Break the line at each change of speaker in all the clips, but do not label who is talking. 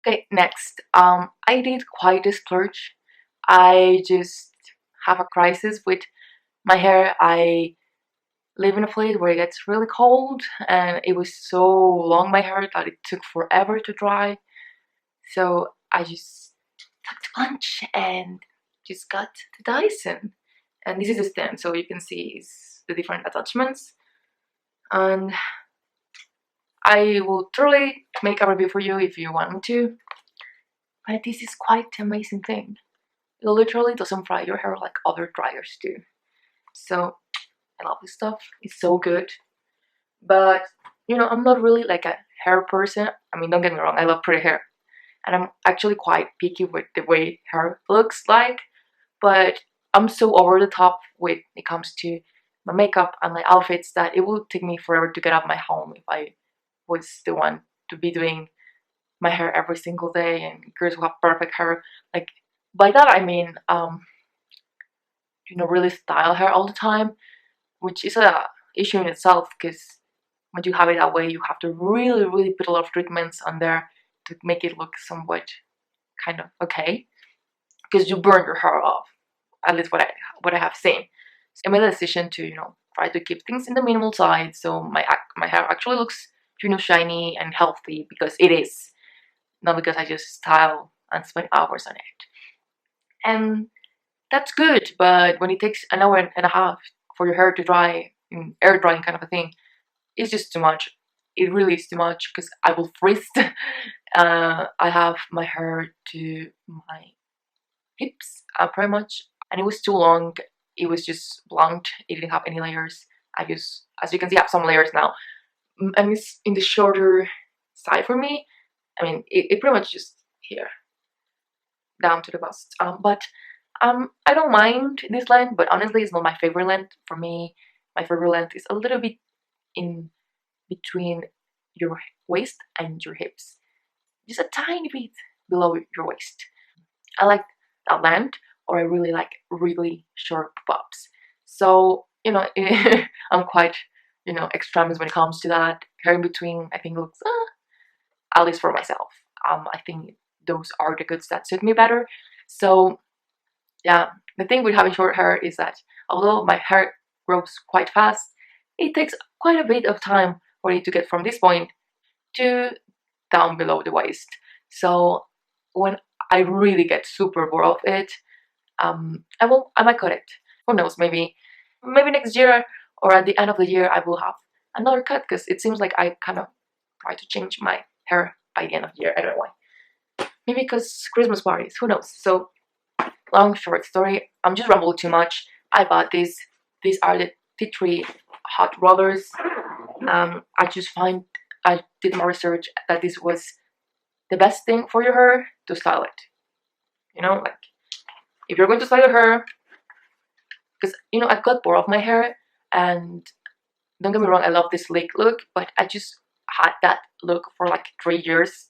Okay, next, I did quite a splurge. I just have a crisis with my hair. I live in a place where it gets really cold, and it was so long, my hair, that it took forever to dry. So I just took the plunge and just got the Dyson. And this is the stand, so you can see the different attachments. And I will totally make a review for you if you want me to. But this is quite an amazing thing. It literally doesn't fry your hair like other dryers do. So I love this stuff. It's so good. But you know, I'm not really like a hair person. I mean, don't get me wrong, I love pretty hair. And I'm actually quite picky with the way hair looks like. But I'm so over the top when it comes to my makeup and my outfits that it would take me forever to get out of my home if I was the one to be doing my hair every single day, and girls who have perfect hair. Like, by that I mean you know, really style hair all the time, which is a issue in itself, because when you have it that way, you have to really put a lot of treatments on there to make it look somewhat kind of okay, because you burn your hair off, at least what I have seen. So I made a decision to, you know, try to keep things in the minimal side, so my hair actually looks, you know, shiny and healthy, because it is, not because I just style and spend hours on it. And that's good, but when it takes an hour and a half for your hair to dry, air drying kind of a thing, it's just too much. It really is too much, because I will freeze. I have my hair to my hips pretty much, and it was too long. It was just blunt. It didn't have any layers. I just, as you can see, I have some layers now, and it's in the shorter side for me. I mean, it pretty much just here down to the bust. But I don't mind this length, but honestly, it's not my favorite length. For me, my favorite length is a little bit in between your waist and your hips, just a tiny bit below your waist. I like that length, or I really like really short pops. So, you know, I'm quite, you know, extremist when it comes to that. Hair in between, I think, looks at least for myself. I think those are the goods that suit me better. So yeah, the thing with having short hair is that although my hair grows quite fast, it takes quite a bit of time for it to get from this point to down below the waist. So when I really get super bored of it, I might cut it. Who knows, maybe next year or at the end of the year I will have another cut, because it seems like I kind of try to change my hair by the end of the year. I don't know why. Maybe because Christmas parties, who knows. So long short story, I'm just rambling too much. I bought these. These are the tea tree hot rollers. I did my research that this was the best thing for your hair to style it. You know, like if you're going to style your hair, because you know, I got bored of my hair, and don't get me wrong, I love this sleek look, but I just had that look for like 3 years,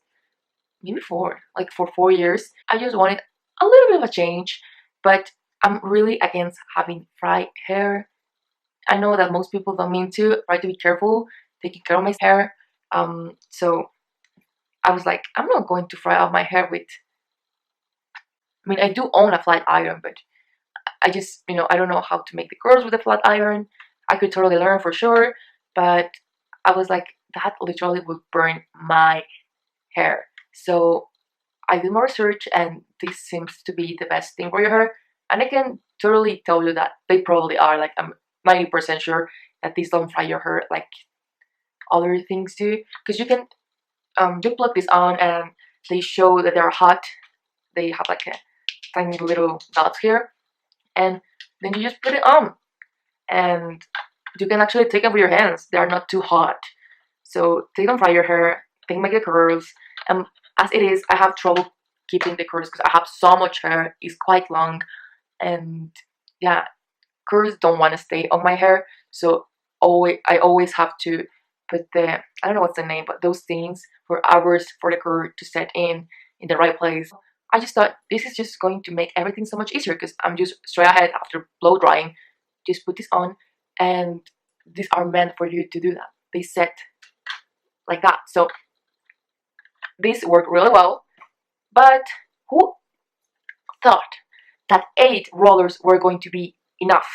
maybe 4, like for 4 years. I just wanted a little bit of a change, but I'm really against having fried hair. I know that most people don't mean to. Try to be careful taking care of my hair. So I was like, I'm not going to fry out my hair with. I mean, I do own a flat iron, but I just, you know, I don't know how to make the curls with a flat iron. I could totally learn for sure, but I was like, that literally would burn my hair. So I did more research, and this seems to be the best thing for your hair. And I can totally tell you that they probably are. Like, I'm 90% sure that these don't fry your hair like other things do, because you can you plug this on and they show that they're hot. They have like a tiny little dots here, and then you just put it on, and you can actually take them with your hands. They are not too hot, so they don't fry your hair. They make the curls. And as it is, I have trouble keeping the curls because I have so much hair. It's quite long, and yeah, curls don't want to stay on my hair. So I always have to put the, I don't know what's the name, but those things for hours for the curl to set in the right place. I just thought this is just going to make everything so much easier, because I'm just straight ahead after blow drying. Just put this on, and these are meant for you to do that. They set like that. So this worked really well. But who thought that 8 rollers were going to be enough?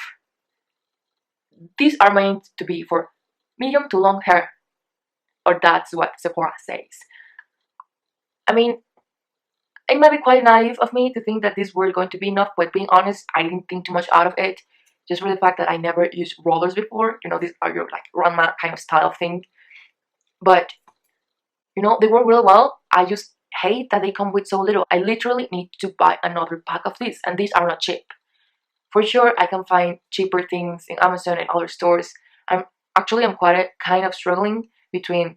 These are meant to be for medium to long hair, or that's what Sephora says. I mean, it might be quite naive of me to think that these were going to be enough, but being honest, I didn't think too much out of it. Just for the fact that I never used rollers before. You know, these are your like grandma kind of style thing. But, you know, they work really well. I just hate that they come with so little. I literally need to buy another pack of these, and these are not cheap. For sure, I can find cheaper things in Amazon and other stores. I'm quite kind of struggling between,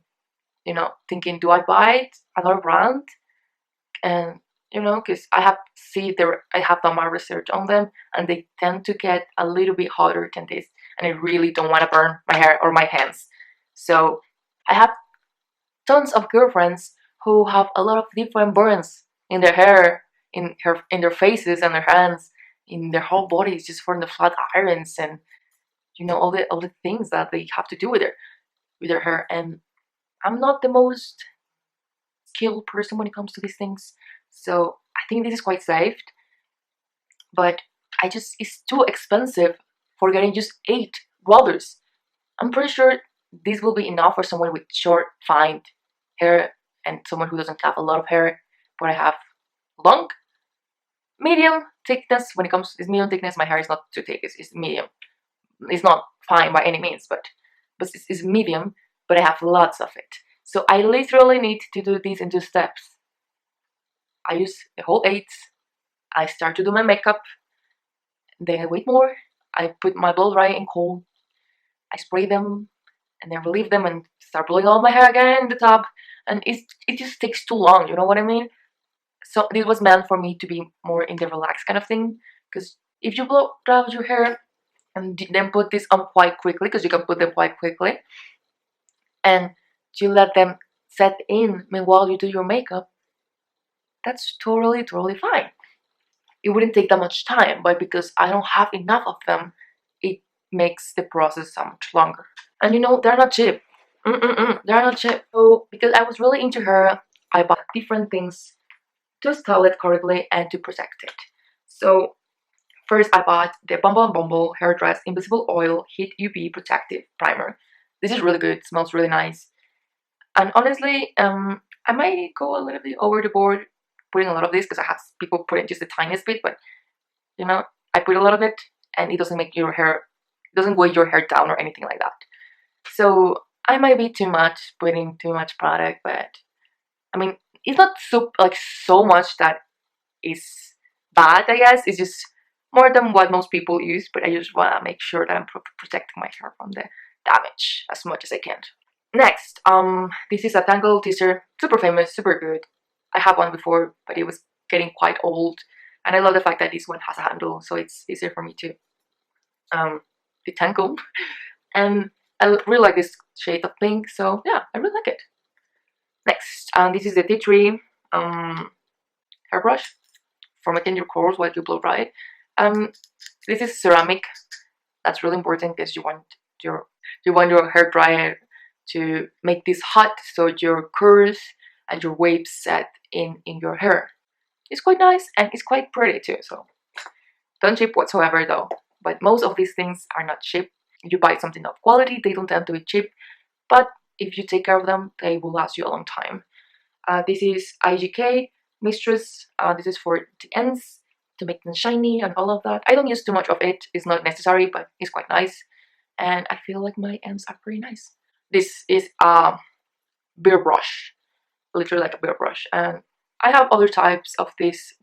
you know, thinking, do I buy another brand? And you know, because I have done my research on them, and they tend to get a little bit hotter than this, and I really don't want to burn my hair or my hands. So I have tons of girlfriends who have a lot of different burns in their hair, in their faces and their hands, in their whole bodies, just from the flat irons and, you know, all the things that they have to do with their hair. And I'm not the most skilled person when it comes to these things, so I think this is quite safe. But it's too expensive for getting just 8 rollers. I'm pretty sure this will be enough for someone with short, fine hair and someone who doesn't have a lot of hair, but I have long, medium thickness. When it comes to this medium thickness, my hair is not too thick, it's medium. It's not fine by any means, but it's medium, but I have lots of it. So I literally need to do these in 2 steps. I use the whole 8, I start to do my makeup, then I wait more, I put my blow dry in cold, I spray them, and then relieve them and start blowing out my hair again in the tub, and it just takes too long, you know what I mean? So this was meant for me to be more in the relaxed kind of thing, because if you blow dry out your hair and then put this on quite quickly, because you can put them quite quickly, and you let them set in meanwhile you do your makeup, that's totally fine. It wouldn't take that much time, but because I don't have enough of them, it makes the process so much longer. And you know, they're not cheap. They're not cheap. So because I was really into hair, I bought different things to style it correctly and to protect it. So first I bought the BUMBLE Hair Dress Invisible Oil Heat UV Protective Primer. This is really good, it smells really nice. And honestly, I might go a little bit over the board putting a lot of this, because I have people putting just the tiniest bit, but you know, I put a lot of it and it doesn't make your hair, it doesn't weigh your hair down or anything like that. So I might be too much, putting too much product, but I mean, it's not so much that is bad, I guess. It's just more than what most people use, but I just want to make sure that I'm protecting my hair from the damage as much as I can. Next, this is a Tangle teaser, super famous, super good. I have one before, but it was getting quite old, and I love the fact that this one has a handle, so it's easier for me to detangle. And I really like this shade of pink, so yeah, I really like it. Next, this is the tea tree hairbrush for making your curls while you blow dry it. This is ceramic. That's really important because you want your hair dryer to make this hot, so your curls and your waves set in your hair. It's quite nice and it's quite pretty too. So don't cheap whatsoever though. But most of these things are not cheap. If you buy something of quality, they don't tend to be cheap. But if you take care of them, they will last you a long time. This is IGK MISTRESS. This is for the ends to make them shiny and all of that. I don't use too much of it. It's not necessary, but it's quite nice. And I feel like my ends are pretty nice. This is a beer brush, literally like a beer brush. And I have other types of this,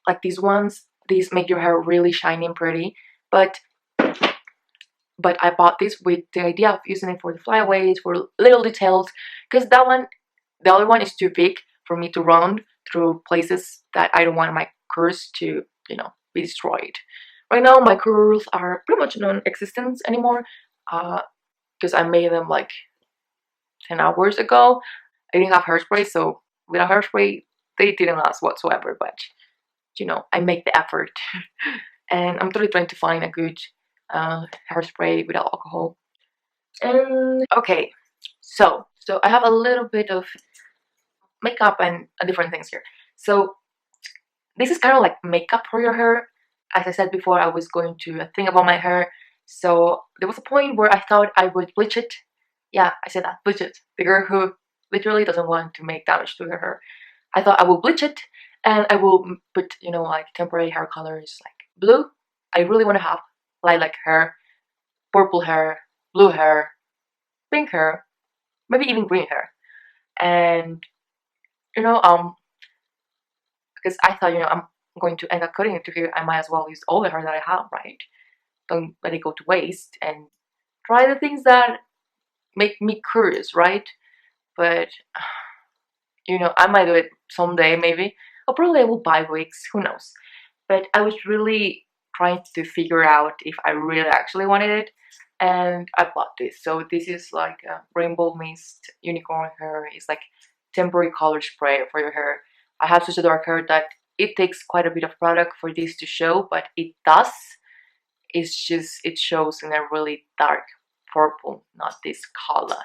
like these ones. These make your hair really shiny and pretty. But I bought this with the idea of using it for the flyaways, for little details, because the other one is too big for me to run through places that I don't want my curls to, you know, be destroyed. Right now, my curls are pretty much non-existent anymore, because I made them like 10 hours ago. I didn't have hairspray, so without hairspray, they didn't last whatsoever, but, you know, I make the effort. And I'm totally trying to find a good hairspray without alcohol. And okay, so I have a little bit of makeup and different things here. So this is kind of like makeup for your hair. As I said before, I was going to think about my hair. So there was a point where I thought I would bleach it. Yeah, I said that, bleach it. The girl who literally doesn't want to make damage to her hair. I thought I will bleach it and I will put, you know, like temporary hair colors like blue. I really want to have lilac hair, purple hair, blue hair, pink hair, maybe even green hair. And you know, because I thought, you know, I'm going to end up cutting into here, I might as well use all the hair that I have, right? Don't let it go to waste and try the things that make me curious, right? But you know, I might do it someday, maybe. Or probably I will buy wigs, who knows? But I was really trying to figure out if I really actually wanted it, and I bought this. So this is like a rainbow mist unicorn hair. It's like temporary color spray for your hair. I have such a dark hair that it takes quite a bit of product for this to show, but it does. It's just, it shows in a really dark purple, not this color.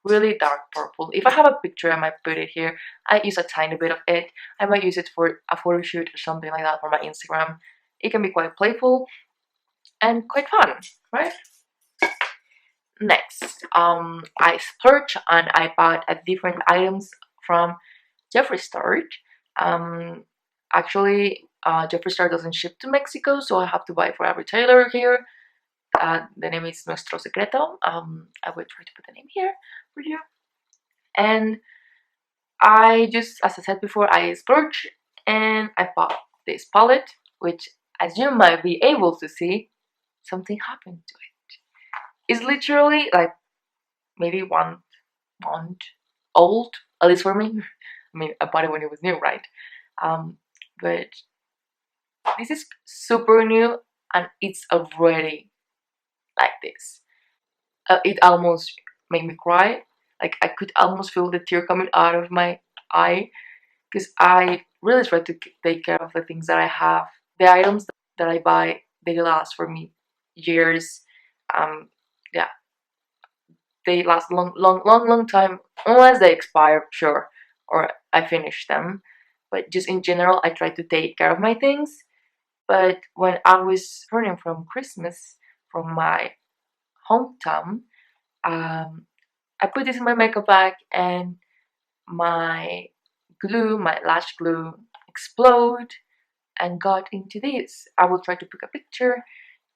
Really dark purple. If I have a picture, I might put it here. I use a tiny bit of it. I might use it for a photo shoot or something like that for my Instagram. It can be quite playful and quite fun, right? Next, I splurged and I bought different items from Jeffree store. Actually, Jeffree store doesn't ship to Mexico, so I have to buy for a retailer here. The name is Nuestro Secreto. I will try to put the name here for you. And I just, as I said before, I splurged and I bought this palette, which, as you might be able to see, something happened to it. It's literally like maybe 1 month old, at least for me. I mean, I bought it when it was new, right? But this is super new and it's already like this. It almost made me cry. Like I could almost feel the tear coming out of my eye because I really try to take care of the things that I have. The items that I buy, they last for me years. Yeah, they last long time unless they expire, sure, or I finish them. But just in general, I try to take care of my things. But when I was returning from Christmas from my hometown, I put this in my makeup bag and my glue, my lash glue, explode and got into this. I will try to pick a picture,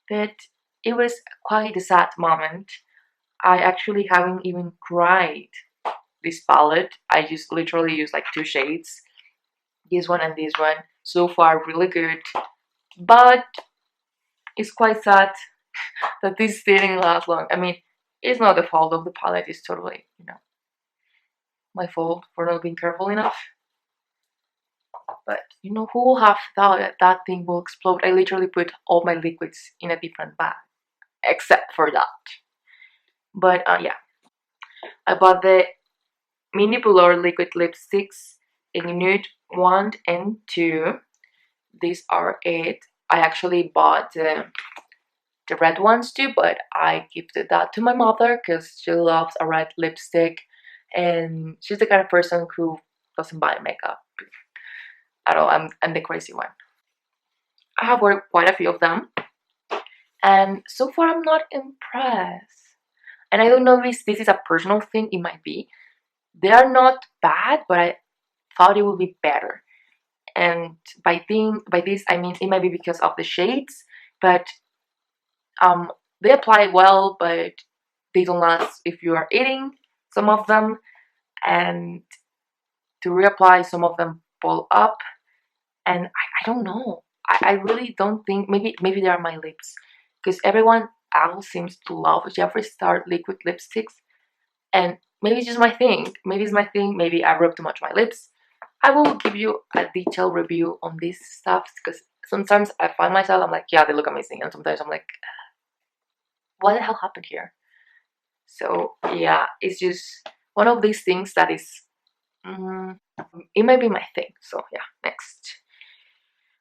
but it was quite a sad moment. I actually haven't even tried this palette. I just literally use like 2 shades, this one and this one. So far, really good, but it's quite sad that this didn't last long. I mean, it's not the fault of the palette. It's totally, you know, my fault for not being careful enough. But you know, who will have thought that that thing will explode? I literally put all my liquids in a different bag, except for that. But yeah, I bought the Mini Blur liquid lipsticks in nude 1 and 2. These are it. I actually bought the red ones too, but I gifted that to my mother because she loves a red lipstick and she's the kind of person who doesn't buy makeup at all. I'm the crazy one. I have worn quite a few of them and so far I'm not impressed. And I don't know if this is a personal thing, it might be. They are not bad, but I thought it would be better. And by this I mean it might be because of the shades, but they apply well, but they don't last if you are eating some of them, and to reapply some of them pull up, and I don't know. I really don't think, maybe they are my lips, because everyone else seems to love Jeffree Star liquid lipsticks, and maybe it's just my thing. Maybe it's my thing. Maybe I rub too much on my lips. I will give you a detailed review on this stuff because sometimes I find myself, I'm like, yeah, they look amazing, and sometimes I'm like, what the hell happened here? So yeah, it's just one of these things that is, it might be my thing. So yeah, next.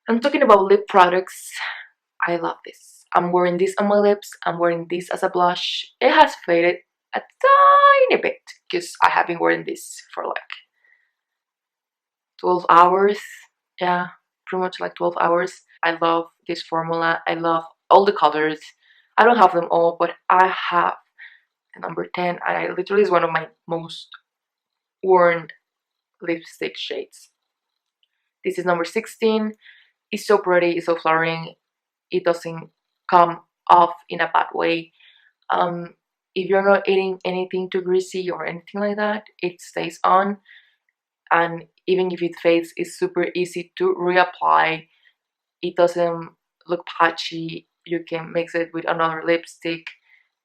I'm talking about lip products. I love this. I'm wearing this on my lips. I'm wearing this as a blush. It has faded a tiny bit because I have been wearing this for like 12 hours. Yeah, pretty much like 12 hours. I love this formula. I love all the colors. I don't have them all, but I have the number 10, and it literally is one of my most worn lipstick shades. This is number 16. It's so pretty, it's so flattering. It doesn't come off in a bad way. If you're not eating anything too greasy or anything like that, it stays on. And even if it fades, it's super easy to reapply. It doesn't look patchy. You can mix it with another lipstick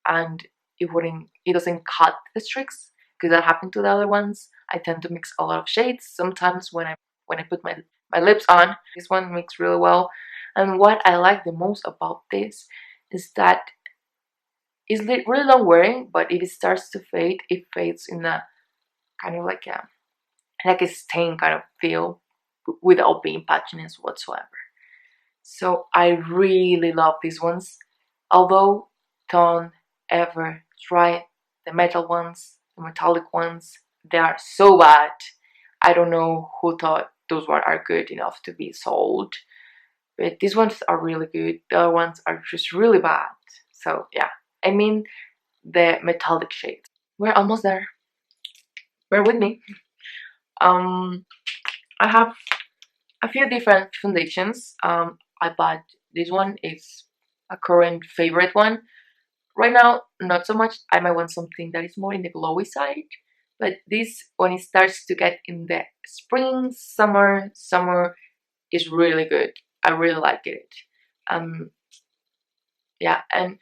and it doesn't cut the streaks, because that happened to the other ones. I tend to mix a lot of shades sometimes when I put my lips on. This one mixed really well. And what I like the most about this is that it's really long wearing, but if it starts to fade, it fades in a kind of like a stain kind of feel without being patchiness whatsoever. So I really love these ones. Although don't ever try the metal ones, the metallic ones. They are so bad. I don't know who thought those ones are good enough to be sold, but these ones are really good. The other ones are just really bad. So yeah, I mean the metallic shades. We're almost there. Bear with me. I have a few different foundations. I bought this one. It's a current favorite one. Right now, not so much. I might want something that is more in the glowy side. But this, when it starts to get in the spring, summer is really good. I really like it. Yeah, and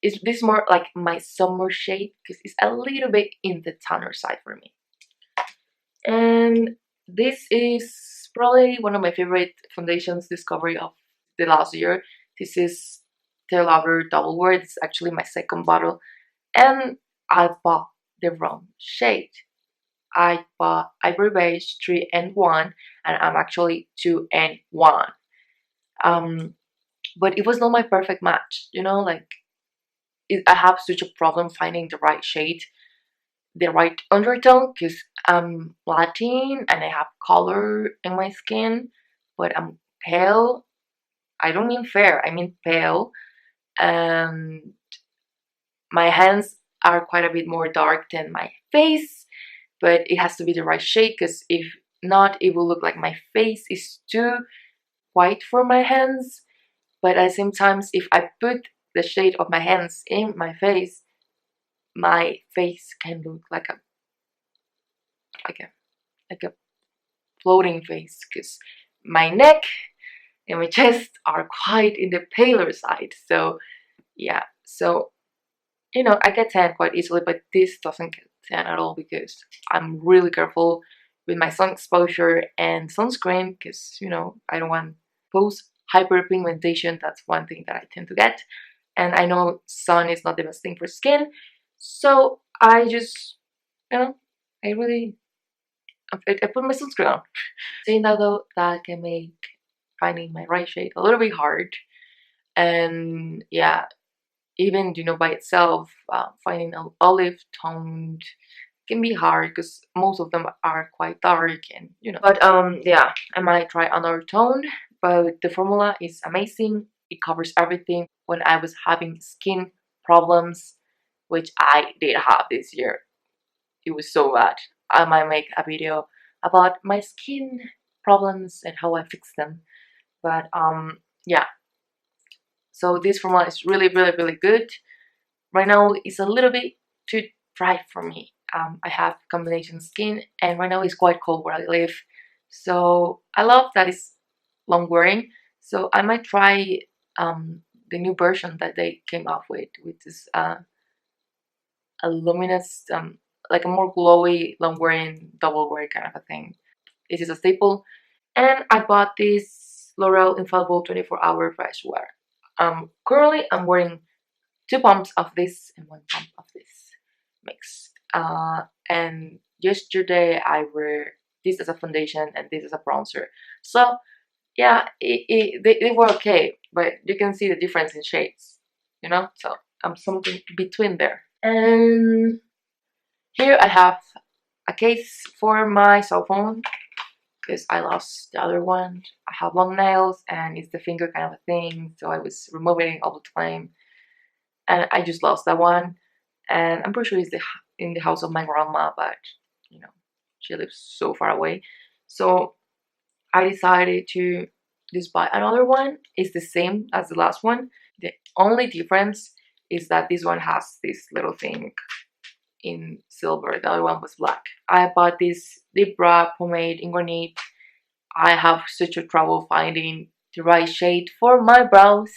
this is more like my summer shade because it's a little bit in the tanner side for me. And this is probably one of my favorite foundations discovery of the last year. This is the Lover Double Wear. It's actually my second bottle, and I bought the wrong shade. I bought Ivory Beige 3 and 1, and I'm actually 2 and 1. But it was not my perfect match, you know, like I have such a problem finding the right shade, the right undertone, because I'm Latin and I have color in my skin, but I'm pale. I don't mean fair, I mean pale. And my hands are quite a bit more dark than my face, but it has to be the right shade, because if not, it will look like my face is too white for my hands. But at the same time, if I put the shade of my hands in my face can look like a floating face, because my neck and my chest are quite in the paler side. So yeah, so you know, I get tan quite easily, but this doesn't get tan at all because I'm really careful with my sun exposure and sunscreen, because you know, I don't want post hyperpigmentation. That's one thing that I tend to get, and I know sun is not the best thing for skin, so I just, you know, I put my sunscreen on. Saying that though, that can make finding my right shade a little bit hard. And yeah, even, you know, by itself, finding an olive toned can be hard because most of them are quite dark, and you know. But yeah, I might try another tone, but the formula is amazing. It covers everything. When I was having skin problems, which I did have this year, it was so bad. I might make a video about my skin problems and how I fix them. But yeah, so this formula is really good. Right now it's a little bit too dry for me. I have combination skin, and right now it's quite cold where I live, so I love that it's long wearing. So I might try the new version that they came up with this a luminous, like a more glowy long wearing double wear kind of a thing. This is a staple. And I bought this L'Oreal Infallible 24-hour fresh wear. Currently I'm wearing 2 pumps of this and 1 pump of this mixed. And yesterday I wear this as a foundation and this as a bronzer. So yeah, they were okay, but you can see the difference in shades, you know. So I'm something between there. And here I have a case for my cell phone, because I lost the other one. I have long nails and it's the finger kind of a thing, so I was removing it all the time, and I just lost that one. And I'm pretty sure it's in the house of my grandma, but you know, she lives so far away. So I decided to just buy another one. It's the same as the last one. The only difference is that this one has this little thing in silver. The other one was black. I bought this DIPBROW pomade in granite. I have such a trouble finding the right shade for my brows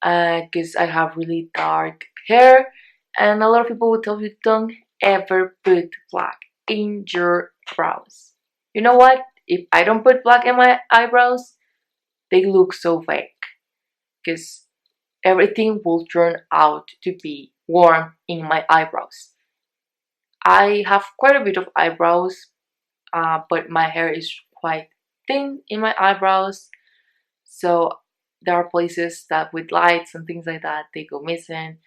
because I have really dark hair, and a lot of people will tell you don't ever put black in your brows. You know what? If I don't put black in my eyebrows, they look so fake because everything will turn out to be warm in my eyebrows. I have quite a bit of eyebrows, but my hair is quite thin in my eyebrows, so there are places that with lights and things like that they go missing.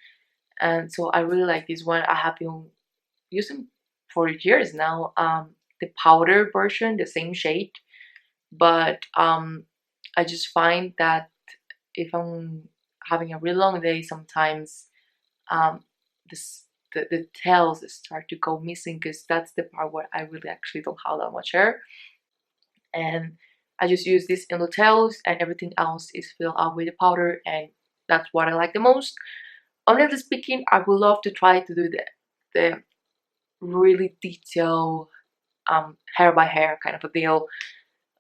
And so I really like this one. I have been using for years now, the powder version, the same shade, but I just find that if I'm having a really long day, sometimes the tails start to go missing, because that's the part where I really actually don't have that much hair. And I just use this in the tails, and everything else is filled out with the powder, and that's what I like the most. Honestly speaking, I would love to try to do the really detailed hair by hair kind of a deal,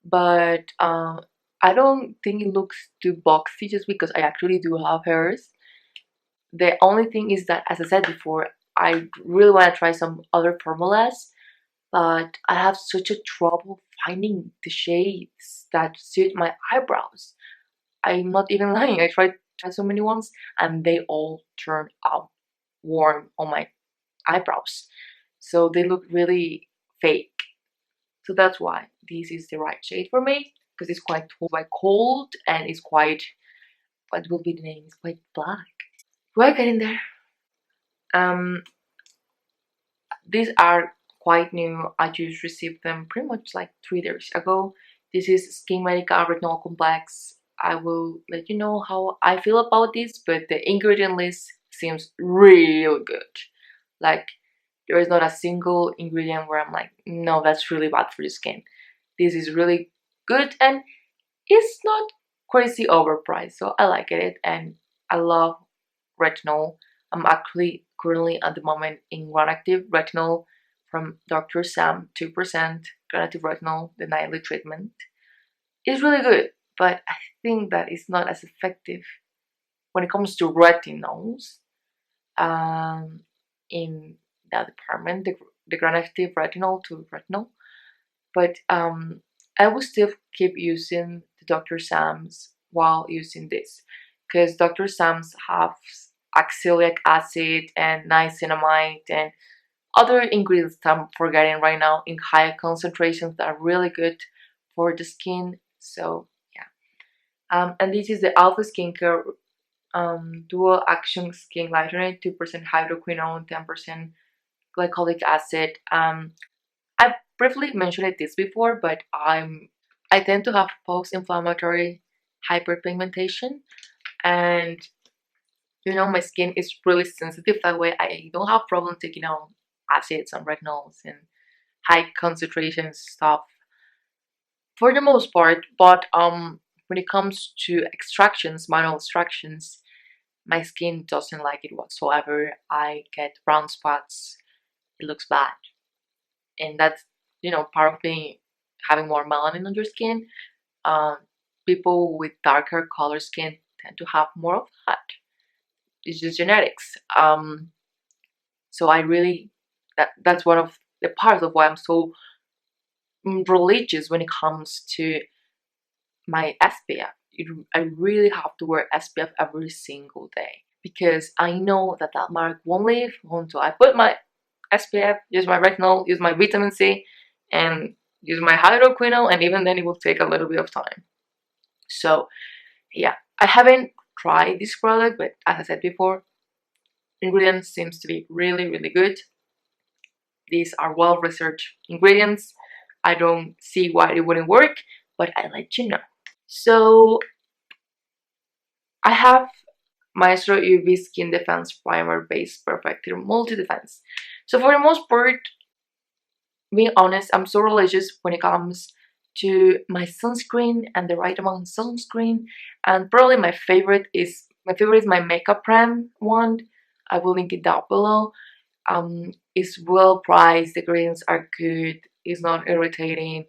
but I don't think it looks too boxy just because I actually do have hairs. The only thing is that, as I said before, I really want to try some other formulas, but I have such a trouble finding the shades that suit my eyebrows. I'm not even lying. I tried so many ones and they all turn out warm on my eyebrows, so they look really fake. So that's why this is the right shade for me, because it's quite cold and it's quite, what will be the name, it's quite black. We're getting there. These are quite new. I just received them pretty much like 3 days ago. This is SkinMedica Retinol Complex. I will let you know how I feel about this, but the ingredient list seems real good. Like, there is not a single ingredient where I'm like, no, that's really bad for your skin. This is really good, and it's not crazy overpriced, so I like it. And I love retinol. I'm actually currently at the moment in One Active Retinol from Dr. Sam, 2% granite retinol, the nightly treatment. It's really good, but I think that it's not as effective when it comes to retinols in that department, the granite retinol to retinol. But I will still keep using the Dr. Sam's while using this, because Dr. Sam's have oxalic acid and niacinamide and other ingredients that I'm forgetting right now in high concentrations that are really good for the skin. So yeah, and this is the Alpha Skincare Dual Action Skin Lightener, 2% Hydroquinone, 10% Glycolic acid. I briefly mentioned this before, but I tend to have post-inflammatory hyperpigmentation, and you know, my skin is really sensitive that way. I don't have problem taking out acids and retinols and high concentration stuff for the most part, but when it comes to extractions, manual extractions, my skin doesn't like it whatsoever. I get brown spots, it looks bad, and that's, you know, part of being having more melanin on your skin. People with darker color skin tend to have more of that. It's just genetics. So I really, that's one of the parts of why I'm so religious when it comes to my SPF. I really have to wear SPF every single day, because I know that that mark won't leave until I put my SPF, use my retinol, use my vitamin C, and use my hydroquinone, and even then it will take a little bit of time. So yeah, I haven't tried this product, but as I said before, ingredients seems to be really good. These are well researched ingredients. I don't see why it wouldn't work, but I let you know. So I have Maestro UV Skin Defense Primer Base Perfector Multi Defense. So for the most part, being honest, I'm so religious when it comes to my sunscreen and the right amount of sunscreen. And probably my favorite is my Makeup Prem one. I will link it down below. It's well priced, the ingredients are good, it's not irritating,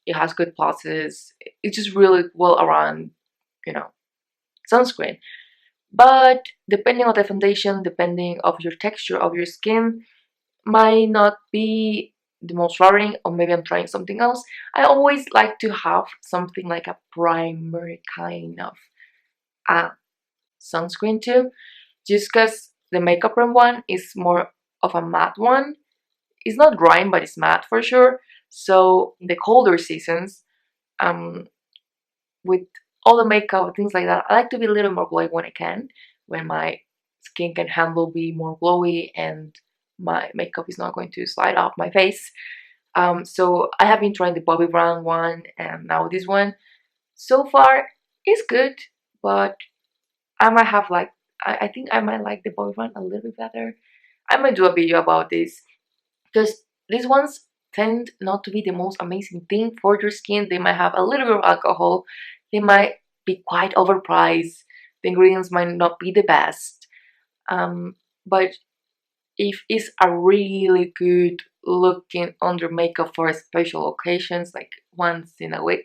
it has good pluses, it's just really well around, you know, sunscreen. But depending on the foundation, depending of your texture of your skin, might not be the most flattering, or maybe I'm trying something else. I always like to have something like a primer kind of sunscreen too, just because the Makeup Prem one is more of a matte one. It's not drying, but it's matte for sure. So in the colder seasons, with all the makeup, things like that, I like to be a little more glowy when I can, when my skin can handle be more glowy and my makeup is not going to slide off my face. So I have been trying the Bobbi Brown one and now this one. So far, it's good, but I might have like, I think I might like the Bobbi Brown a little bit better. I might do a video about this, because these ones tend not to be the most amazing thing for your skin. They might have a little bit of alcohol, they might be quite overpriced, the ingredients might not be the best, but if it's a really good looking under makeup for special occasions, like once in a week,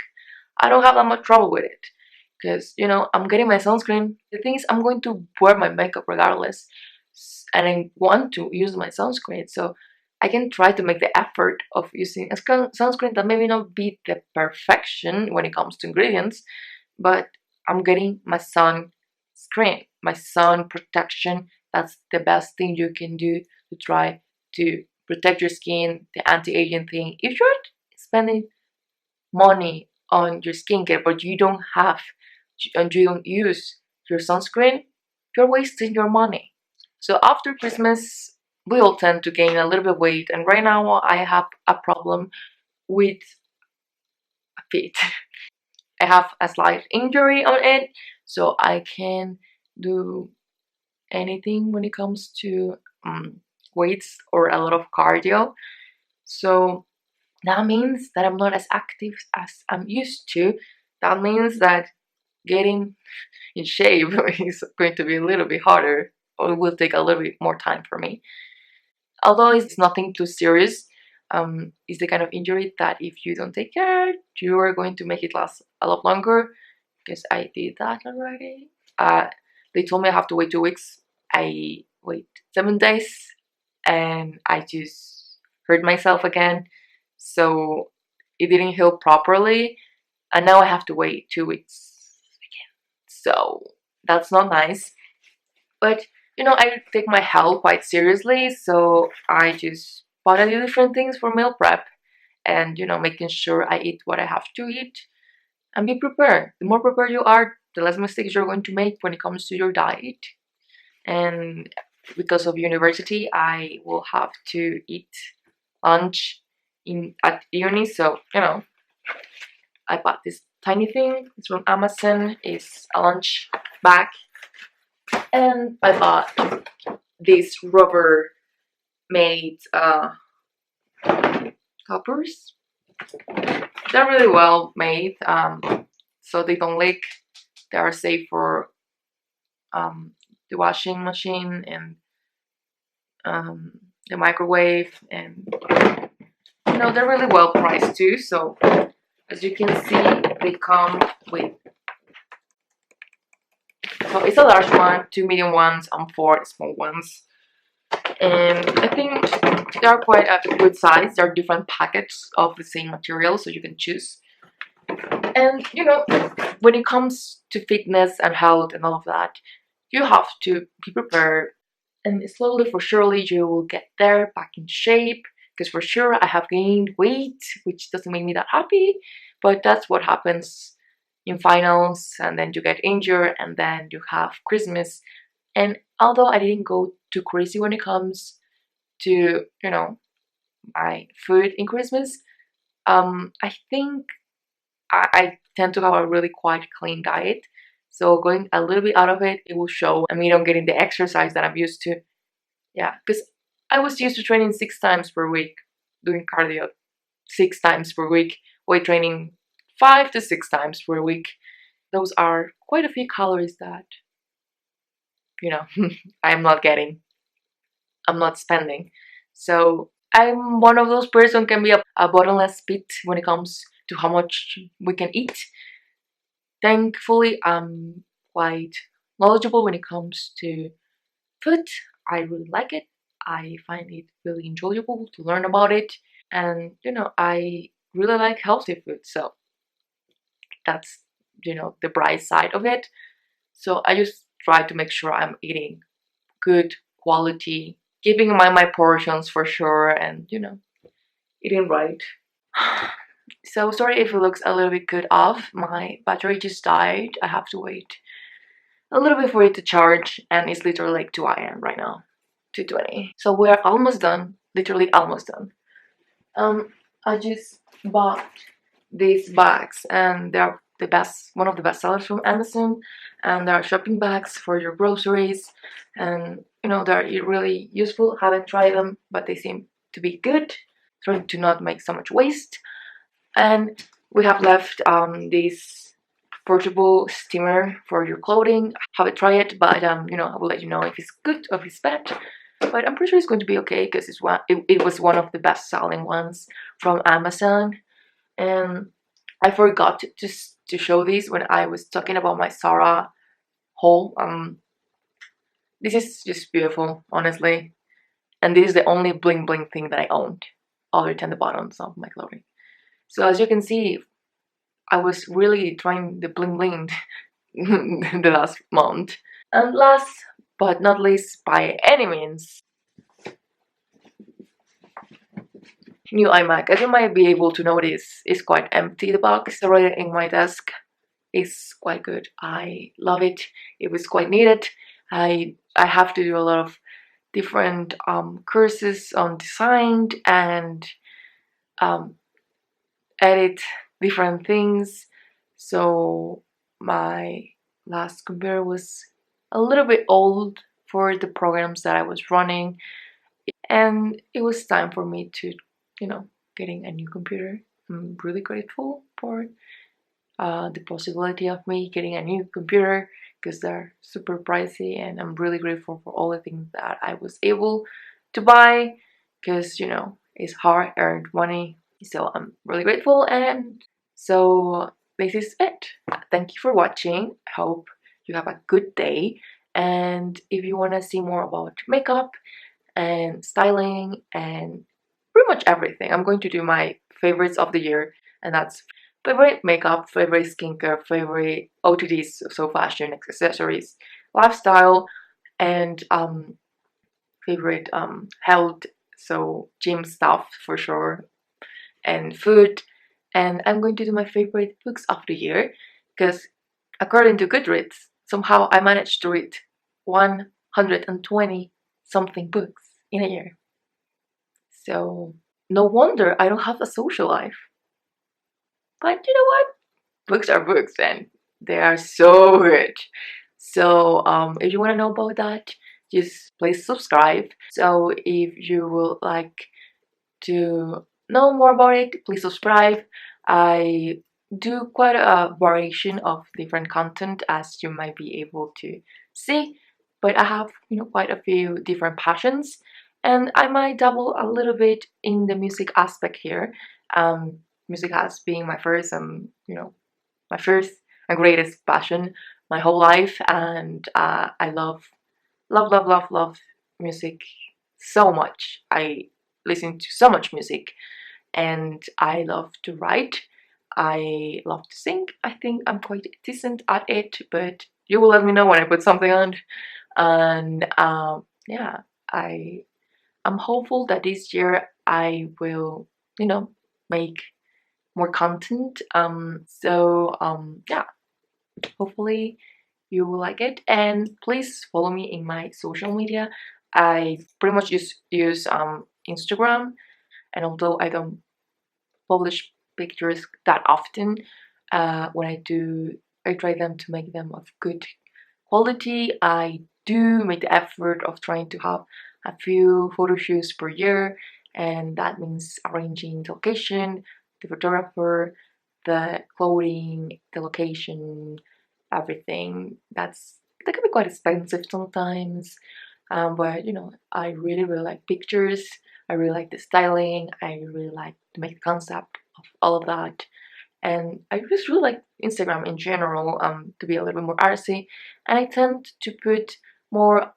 I don't have that much trouble with it, because you know, I'm getting my sunscreen. The thing is, I'm going to wear my makeup regardless, and I want to use my sunscreen, so I can try to make the effort of using a sunscreen that maybe not be the perfection when it comes to ingredients, but I'm getting my sunscreen, my sun protection. That's the best thing you can do to try to protect your skin, the anti-aging thing. If you're spending money on your skincare but you don't have and you don't use your sunscreen, you're wasting your money. So after Christmas, we all tend to gain a little bit of weight, and right now I have a problem with feet. I have a slight injury on it, so I can do anything when it comes to weights or a lot of cardio. So that means that I'm not as active as I'm used to. That means that getting in shape is going to be a little bit harder, or it will take a little bit more time for me. Although it's nothing too serious, it's the kind of injury that if you don't take care, you are going to make it last a lot longer, because I did that already. They told me I have to wait 2 weeks. I wait 7 days and I just hurt myself again, so it didn't heal properly, and now I have to wait 2 weeks again. So that's not nice. But you know, I take my health quite seriously, so I just bought a few different things for meal prep, and you know, making sure I eat what I have to eat and be prepared. The more prepared you are, the less mistakes you're going to make when it comes to your diet. And because of university, I will have to eat lunch at uni, so you know, I bought this tiny thing. It's from Amazon. It's a lunch bag, and I bought these rubber made cuppers. They're really well made, so they don't leak. They are safe for the washing machine and the microwave, and you know, they're really well priced too. So as you can see, they come with, so it's a large one, 2 medium ones, and 4 small ones. And I think they are quite a good size. There are different packets of the same material, so you can choose. And you know, when it comes to fitness and health and all of that, you have to be prepared, and slowly for surely you will get there back in shape. Because for sure I have gained weight, which doesn't make me that happy, but that's what happens in finals, and then you get injured, and then you have Christmas. And although I didn't go too crazy when it comes to, you know, my food in Christmas, I think I tend to have a really quite clean diet, so going a little bit out of it, it will show. I mean, I'm getting the exercise that I'm used to. Yeah, because I was used to training 6 times per week, doing cardio 6 times per week, weight training 5 to 6 times per week. Those are quite a few calories that, you know, I'm not getting, I'm not spending. So I'm one of those person can be a bottomless pit when it comes to how much we can eat. Thankfully, I'm quite knowledgeable when it comes to food. I really like it. I find it really enjoyable to learn about it. And, I really like healthy food. So that's, the bright side of it. So I just try to make sure I'm eating good quality, keeping in mind my portions for sure, and, eating right. So sorry if it looks a little bit cut off. My battery just died. I have to wait a little bit for it to charge, and it's literally like 2 a.m. right now, 2:20. So we're almost done, literally almost done. I just bought these bags, and they're one of the best sellers from Amazon, and they're shopping bags for your groceries, and they're really useful. Haven't tried them, but they seem to be good, trying to not make so much waste. And we have left this portable steamer for your clothing. Haven't tried it, but I will let you know if it's good or if it's bad. But I'm pretty sure it's going to be okay because it was one of the best selling ones from Amazon. And I forgot to show this when I was talking about my Zara haul. This is just beautiful, honestly. And this is the only bling bling thing that I owned, other than the bottoms of my clothing. So as you can see, I was really trying the bling bling the last month. And last but not least, by any means, new iMac. As you might be able to notice, it's quite empty. The box right in my desk is quite good. I love it. It was quite needed. I have to do a lot of different courses on design and edit different things. So my last computer was a little bit old for the programs that I was running, and it was time for me to, getting a new computer. I'm really grateful for the possibility of me getting a new computer because they're super pricey, and I'm really grateful for all the things that I was able to buy because, it's hard-earned money. So I'm really grateful, and so this is it. Thank you for watching. I hope you have a good day, and if you want to see more about makeup and styling and pretty much everything, I'm going to do my favorites of the year, and that's favorite makeup, favorite skincare, favorite OTDs, so fashion, accessories, lifestyle, and favorite health, so gym stuff for sure, and food. And I'm going to do my favorite books of the year because according to Goodreads, somehow I managed to read 120 something books in a year. So no wonder I don't have a social life. But you know what? Books are books, and they are so good. So if you want to know about that, just please subscribe. So if you would like to know more about it, please subscribe. I do quite a variation of different content, as you might be able to see, but I have quite a few different passions, and I might double a little bit in the music aspect here. Music has been my first my first and greatest passion my whole life, and I love music so much. I listen to so much music, and I love to write. I love to sing. I think I'm quite decent at it, but you will let me know when I put something on. And yeah, I'm hopeful that this year I will, make more content. Yeah, hopefully you will like it, and please follow me in my social media. I pretty much use Instagram, and although I don't publish pictures that often. When I try them to make them of good quality. I do make the effort of trying to have a few photo shoots per year, and that means arranging the location, the photographer, the clothing, the location, everything. That can be quite expensive sometimes, but you know, I really like pictures. I really like the styling. I really like to make the concept of all of that. And I just really like Instagram in general, to be a little bit more artsy, and I tend to put more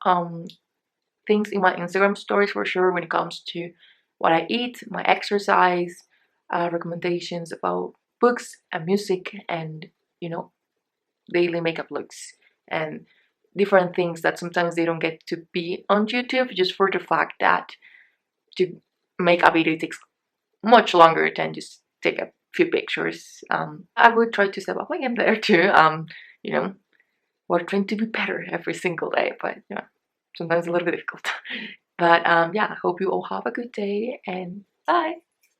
things in my Instagram stories for sure when it comes to what I eat, my exercise, recommendations about books and music, and you know, daily makeup looks and different things that sometimes they don't get to be on YouTube just for the fact that to make a video takes much longer than just take a few pictures. I would try to step up my game there too. You know, we're trying to be better every single day, but yeah, sometimes a little bit difficult. But yeah, I hope you all have a good day and bye.